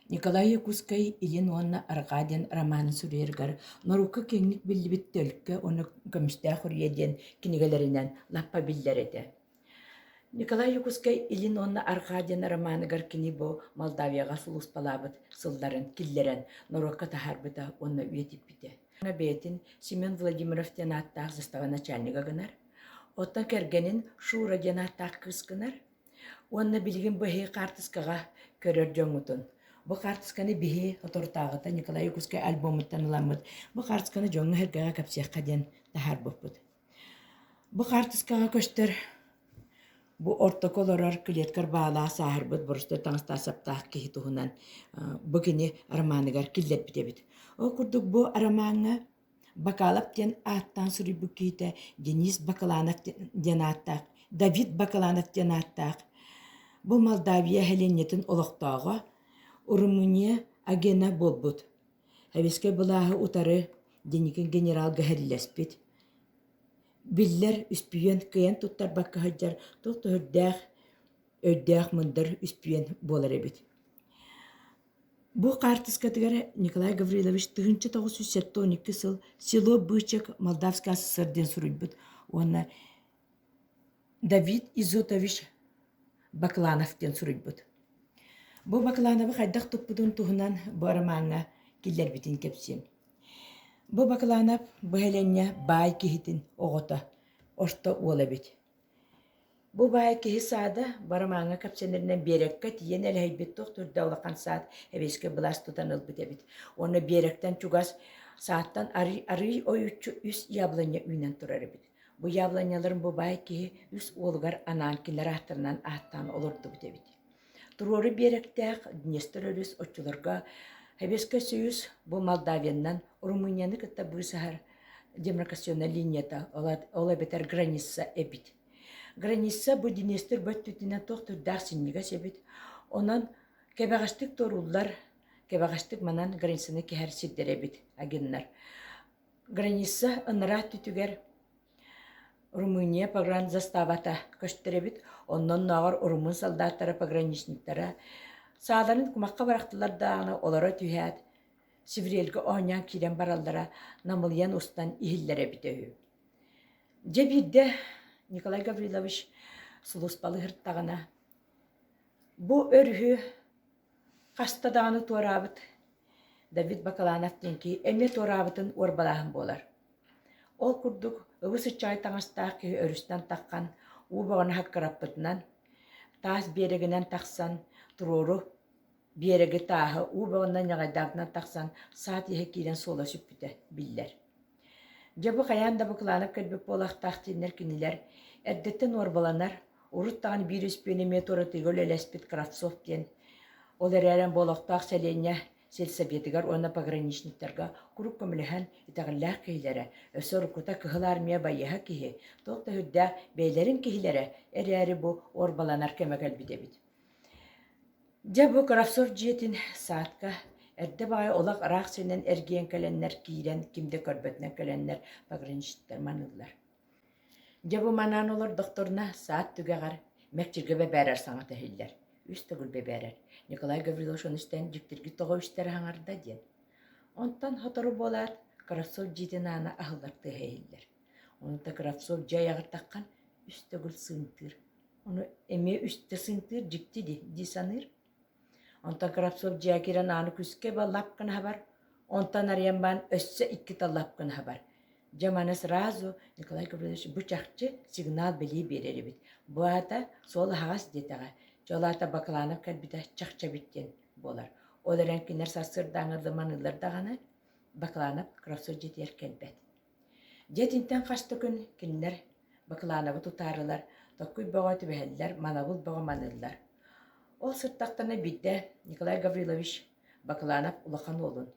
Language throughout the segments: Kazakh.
Николай Якускай илин онна Аркадин романы сүрергер, Норукка кеңник биллибит төлкө оны көмүстää хурьеден кинигалеринен лаппа биллереде. Николай Якускай илин онна Аркадин романыгар кини бу Молдавияга сулус палабыт сылларын киллерен Норукка тахарбыта онна үетиппите. Бетин Семен Владимиров аттаах застава начальника гынар. Отта кергенин Шура аттаах кыскынар. Онна билген бахи картыскага көрөр жоңутун. Бу картысканы бихи отортаагыта Николай Якускай альбомыттан ыламыт. Бу картысканы жоңу хергага капсиякка ден тахар боппут. Бу картыскага көстөр бу ортоколорор клеткар баалаа саарбыт борусто таңста саптаах кихи туһунан бу кини романыгар киллет битебит. О курдук бу романга Бакалов ден аттан сурибу кийте Денис Бакаланов ден аттаах, Давид Бакаланов ден аттаах. Бу Молдавия хеленнетін олықтауға Румыния агена болбут. Хәвеске булаһы утары деникен генерал гәһәрләспит. Биллер үспүйен кыян туттар бакка хаджар тохто өддәх мындыр үспүйен болар эбит. Бу картыскатыгара Николай Гаврилович 1972 сыл село Бычак Молдавская ССРден сурубут. Онна Давид Изотович Баклановтен сурубут. Бу Баклановы хайдах туппудун туһунан барамаңа киллер битин кепсин. Бу Бакланов быһеленне бай кихитин огота орто уола бит. Бу бай кихи саада барамаңа капсенеринен берекке тиен элейбит тохтур даулакан саат эбеске булас тутаныл бит. Оны беректен чугас сааттан ары ойучу үс яблоня үйнен турар бит. Бу яблоняларын бу бай кихи үс уолгар анан киллер аттарынан аттан олорду бит. Туроры беректәк Днестр-өрүс очуларга Хәбеске сөйүс бу Молдавияннан Румынияны кытта бу сахар демаркационный линията ола бетер граница эбит. Граница бу Днестр бөттүтүнө тохтур дарсиннига себит. Онан кебагастык торуллар, кебагастык манан границаны кехер сиддеребит агеннар. Граница ынра түтүгер Румыния погран заставата көштеребит. Оннан нагар урмун солдаттары пограничниктары сааларын кумакка барактылар даганы олара түһәт. Севрелге онян кирен баралдара намыльян устан ихиллере битеһү. Жебидде Николай Гаврилович сулуспалы хырттагана. Бу өрүһү кастаданы туарабыт. Давид Бакаланов денки эме туарабытын орбалаһын болар. Ол курдук өвүсү чай таңастаах ки өрүстен таккан убагын хаккараппытынан таас берегинен таксан турору береги тааһы убагынан ягайдагынан таксан саат иһе кирен сола сүппүтэ биллер. Жабы каянда Бакаланов кэлбеп болактаах тиннер кинилер эддеттен орбаланар уруттаган бирүс пенеме тора тигөл элеспит Кравцов ден ол эререн болактаах селене сельсоветигар онна пограничниктерга курук көмөлөһөн итагаллаах киһилере өсөр кута кыһыл армия байыһа киһи тохта хүддә бейлерин киһилере эрери бу орбаланар кемегел битебит. Жабу Кравцов жиетин саатка эрде бай олак араак сенен эргиен каленнер киирен кимде көрбөтнен каленнер пограничниктер манылар. Жабу манан олар докторна саат түгәгәр мәкчирге бәбәрәр саңа тәһилләр. Үстөгүл бәбәрәр. Николай Гаврилович оныстан жүктөргү тога үстәр хаңарда ден. Онтан хотору болар Кравцов жиетин ана ахыллар тәһилләр. Онта Кравцов жаягыр таккан үстөгүл сынтыр. Оны эме үстө сынтыр жикти ди саныр. Онтан Кравцов жаакиран аны күскә баллапкан хабар. Онтан арьянбан өссө икки таллапкан хабар. Жаманы сразу Николай Гаврилович бучакчы сигнал били берери бит. Бу ата сол хагас детага. Жолата Бакаланов кәлбита чакча биттен болар. Оларан кинер сасыр даңырлы манылар даганы Бакаланов Кравцов жетер келбет. Жетинтен кашты күн кинер Бакалановы тутарылар. Токуй бага түбәһәлләр, манабул бага маныллар. Ол сырттактана бидде Николай Гаврилович Бакаланов улахан олун.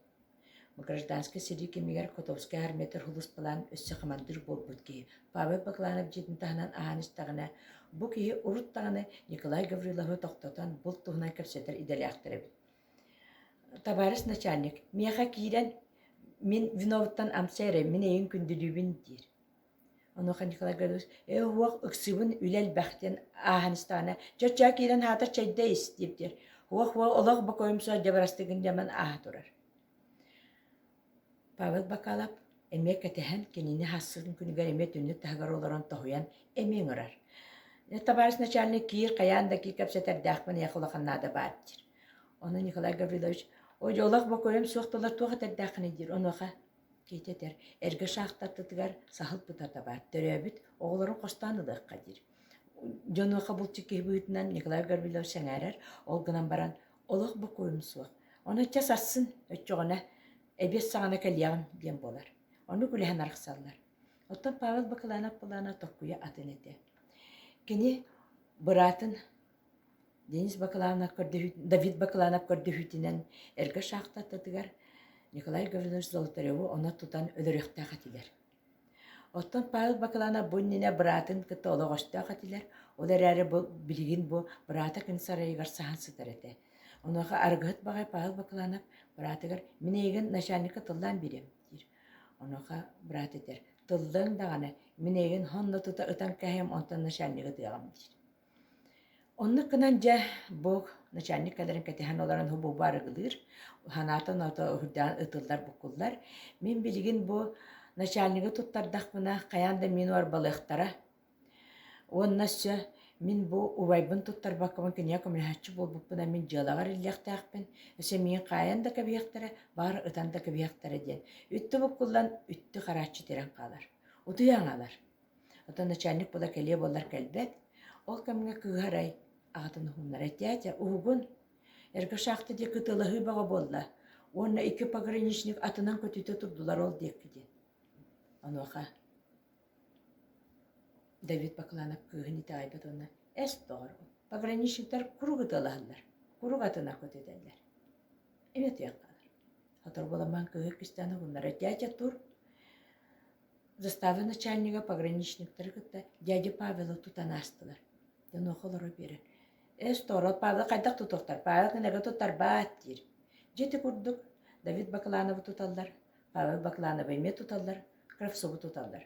Гражданский среди кемигер Котовский армиятер хулус план өссө командир болбут ки. Павел Бакаланов жетинтаханан ааныстагына бу ки уруттагына Николай Гавриловы токтотан бул туһунан кепсетер иделяхтырып. Товарищ начальник, меха кирен мен виноваттан амсере, мен эйин күндүлүбүн дир. Оноха Николай Гаврилович, хуак ыксыбын үлел бахтен ааныстагына, жача кирен хатыр чайдайс диптер. Хуа олох бакойым со жабарастыгын жаман аа турар. Павел Бакалап эме кәтәһән кенини хассыгын күнүгәр эме түнне тагар олорон тохуян эме ыңырар. Товарищ начальник кир каян да ки кәпсәтәр дәхмән яхылыканнада баттыр. Оны Николай Гаврилович ой олох бакойым суохталар туга тәдәхне дир. Оноха кейтетер. Эрге шахтаттыгар сахыл бутата бар. Төрөбүт оголорун костанылык кадир. Жоноха булчык буйтунан Николай Гаврилович сәңәрәр, ол гынан баран олох бакойым суох. Оны часасын өчөгөнә эбес сагана калягым дем болар. Оны күләһен арыксаллар. Оттан Павел Бакаланап булана токкуя атын эте. Кини быратын Денис Бакаланап көрдү, Давид Бакаланап көрдү хүтинен эрге шахтаттыгар Николай Гаврилович Золотареву она тутан өлөрөктө хатилер. Оттан Павел Бакаланап буннине быратын кытта ологошто хатилер. Олар әрі билигин бу бырата кин сарайгар сахан сытарete. Оноха аргыт багай Павел Бакаланап быратыгар минеген начальника тылдан берем дир. Оноха быратетер тылдан даганы минеген хонно тута ытан каһем онтан начальника дыгам дир. Онны кынан жа бу начальник каларын катехан оларын хубу барыгылыр. Ханатан ата хурдан ытылдар букуллар. Мен билигин бу начальника туттардахмына каянда мен бар балыктара. Оннасча min bu uvaybın tuttar bakımın ki niye komünhatçı bol bupuna min jaлагар illektäkpin. Ese min kayan da kabiyaktere, bar ıtan da kabiyaktere diyen. Üttü bu kullan üttü karatçı teren kalar. Utuyan alar. Otan начальник bola keliye bollar kelbet. Ol kamına kıharay. Ağatını hunlar etiyatya. Uhugun. Erge şaktı diye kıtılahı bağa bolla. Onna iki pogranichnik atından kötüte turdular ol diye kidi. Onu oka. Давид Бакаланап кыһын ите айбат онна. Эс doğru. Пограничниктер куругыт алалар. Куруг атына көтөдөлөр. Эмет якталар. Хатыр боламан кыһы кыстаны гуннар дядя тур. Заставы начальника пограничниктер кытта дядя Павела тутанастылар. Ден охолору бере. Эс doğru. Павел кайдак тутуктар. Павел кенеге туттар бааттир. Жети курдук. Давид Бакаланову туталлар. Павел Бакаланову эме туталлар. Кравцову туталлар.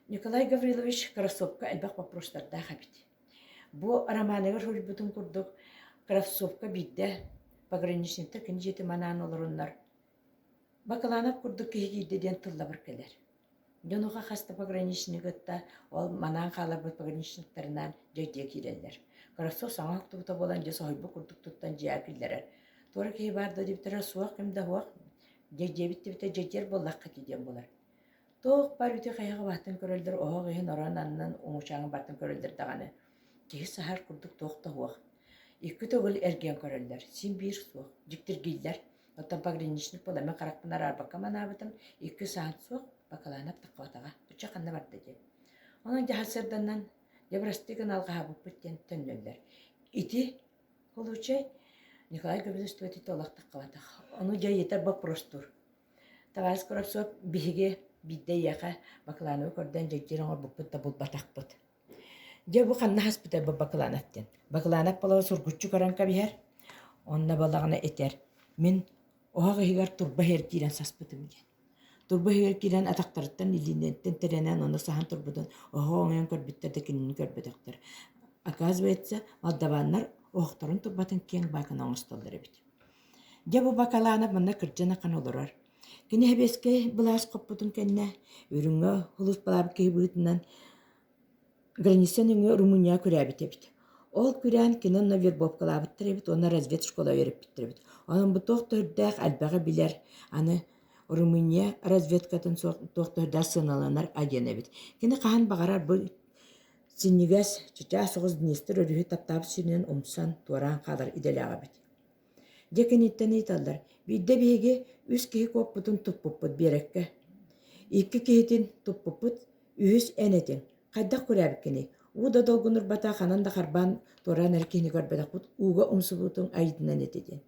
Николай Гаврилович Кравцовка элбак вопростарда хабит. Бу романыгар хурбутун курдук Кравцовка бидде пограничниктер кин жети манан олоруннар. Бакаланап курдук кийдеден тылла бар келер. Жонуга хаста пограничникта ол манан калабыт пограничниктеринен жөйдө кирелер. Кравцов саңа тута болан жесо хойбу курдук туттан жаакиллер. Тора кей барды диптер суак кимде хуак жөйдебитте жөйдер боллак катиден болар. Тоқ бар үте қайғы баттын көрілдір, оғы ғиын оран анынан оңышаңы баттын көрілдір дағаны. Кеғі сахар күрдік тоқта хуақ. Икі төгіл әрген көрілдір, сен бір суақ, жүктір гейлдер. Оттан пограничник бола, мен қарақпынар арбаққа манабытым, икі саат суақ, бакаланап тақуатаға, үтші қанна барды де. Оның жағасырданнан, ебірастығын алға хабып біттен төнлелер. Ити, қолучай, Николай Гаврилович төті толақ тақуатаға. Оны жай етер вопрос тур. Товарищ Кравцов биге бидде яка Бакаланову көрдөн жектирин орбуппут да бул батакпыт. Же бу канна хаспыта Бакалановтен. Бакаланов бала сургуччу каранка бихер. Онна балагына этер. Мен ога хигар турба хер кирен саспытым ген. Турба хер кирен атактарыттан илинеттен теренен оны сахан турбудун ога оңен көрбүттер декинин көрбөдөктөр. Оказывается, маддаваннар охторун турбатын кең бакына оңстолдор бит. Же бу Бакаланов мында кыржана кан олорор. Кини хебеске былас коппутун кенне үрүнгө хулус балабы кейбүтүнөн границаны Румыния күрәбит. Ол күрән кинен вербов калабыттыр, оны развед школа берип биттирбит. Анын бу тохтордак албага билер, аны Румыния разведкатын тохторда сыналанар агенебит. Кини кахан багарар бу синнигас чича соғыз днестер өрүхү таптап синен умсан туаран калар иделяга бит. Декениттен италдар. Бидде биге үс кихи коппутун туппуппут берекке. Икки кихитин туппуппут үс энетин. Кайдак көрәбиккени. Уда долгунур бата ханан да харбан торан эркени көрбедакпут. Уга умсубутун айдынан этеден.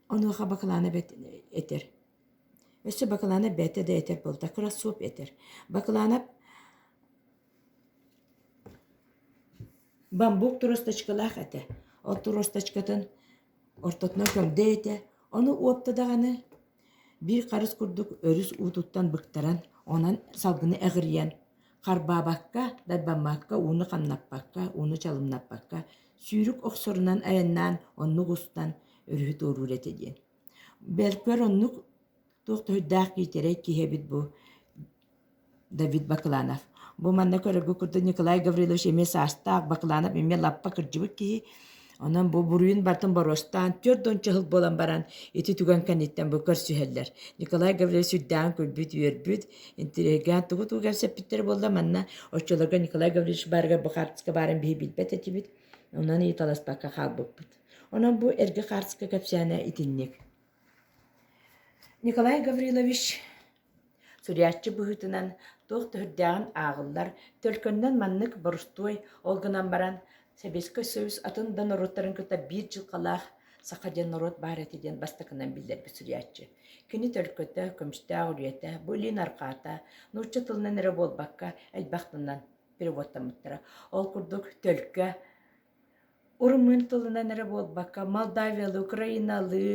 Онуға Бакалана бет этер. Өсі Бакалана бете де этер болда. Кравцов этер. Бакалана бамбук туростачкалах эте. Ол туростачкатын ортотна көмде эте. Onu uoptadağını bir karız kurduk örüs ututtан bıktaran, ondan salgını əğiriyen, karbabakka, dadbammakka, unu kannapakka, unu çalımnapakka, сүүрүк охсорунан айаннаан оннук устан өрүһүт орур этедиен. Белкөр оннук туохтуһуйдаах киитерэй киһэбит бу Давид Бакланов. Бу манна көрөгү курду Николай Гаврилович эме саастаах Бакланов эме лаппа кырдьыбык киһи. Онон бу буруйун бартын боростан төрдөнчө хыл болан баран ити түгөн каниттен бу көрсүһэллер. Николай Гаврилович үддаан көлбүт үөрбүт интеллигент тугу тугар сеппиттер болла манна оччолорго Николай Гаврилович барга бу хартыска барын биһи билбет этибит. Онон ии таласпакка хаалбыппыт. Онон бу эрге хартыска кэпсээнэ итинник. Николай Гаврилович Сурьяччы быһытынан туох төһүрдээгин ааҕыллар төлкөннөн маннык борустой олгунан баран Советский Союз атын да нороттарын кыта биир жыл калаах саха ден норот баар этиден бастакынан билдерби Сурьяччы. Кини төлкөтө, көмүстää урүйэтэ, бу илин аркаата, нуучча тылынан эре болбакка элбахтынан переводтамыттара. Ол курдук төлкө, урумын тылынан эре болбакка, Молдавиялы, Украиналы,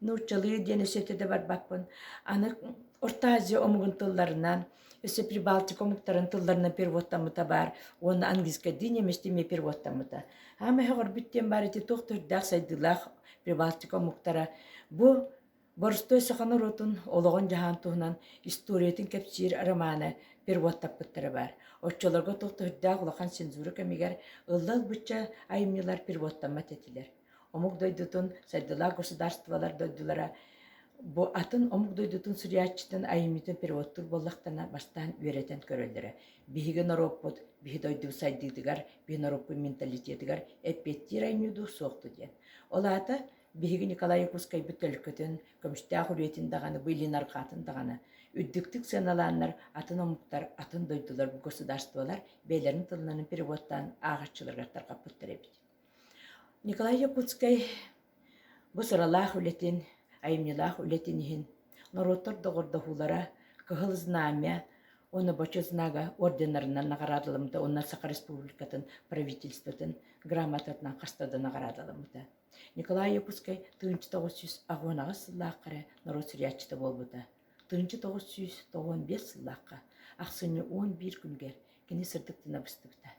нууччалыы диэн өсөтөдө барбакпын. Аны Орта Азия омугун тылларынан, өсө Прибалтика омуктарын тылларынан переводтамыта бар, оны английска дин эместиме переводтамыта. Ама хогор биттен бар эти тохтурдах сайдылах Прибалтика омуктара. Бу борустой сахана ротун ологон жахан туһунан историятын кепсир романы переводтаппыттары бар. Оччолорго тохтурдах улахан цензура кемигер ыллал быча айымнылар переводтамат этилер. Омук дойдутун сайдылах государстволар дойдулара бу атын омук дойдутун Сурьяччытын айымитын переводтур боллахтана бастан үөретен көрөлдөрө. Биһиги нороппут, биһи дойду сайдыдыгар, биһи нороппу менталитетыгар эппеттир айнуду суокту диэн. Олаата биһиги Николай Якутскай бүтөлкөтөн көмүстää хүрүетин даганы былин аркатын даганы үддүктүк сыналааннар атын омуктар, атын дойдулар бу государстволар бейлерин тылынан переводтан агаччыларга таркаппыттар эбит. Николай Якутскай бу сыралаах үлетин айымнылаах үлетинихин нороттор догордохулара кыһыл знамя оны бочо знага орденарынан нагарадылымда онна Саха Республикатын правительствотын грамотатынан кастады нагарадылымда. Николай Якутскай 1900 агуанага сыллааккара народ Сурьяччыта болбута. 1995 сыллаакка аксыны 11 күнгер кини сырдыктына быстыбыта.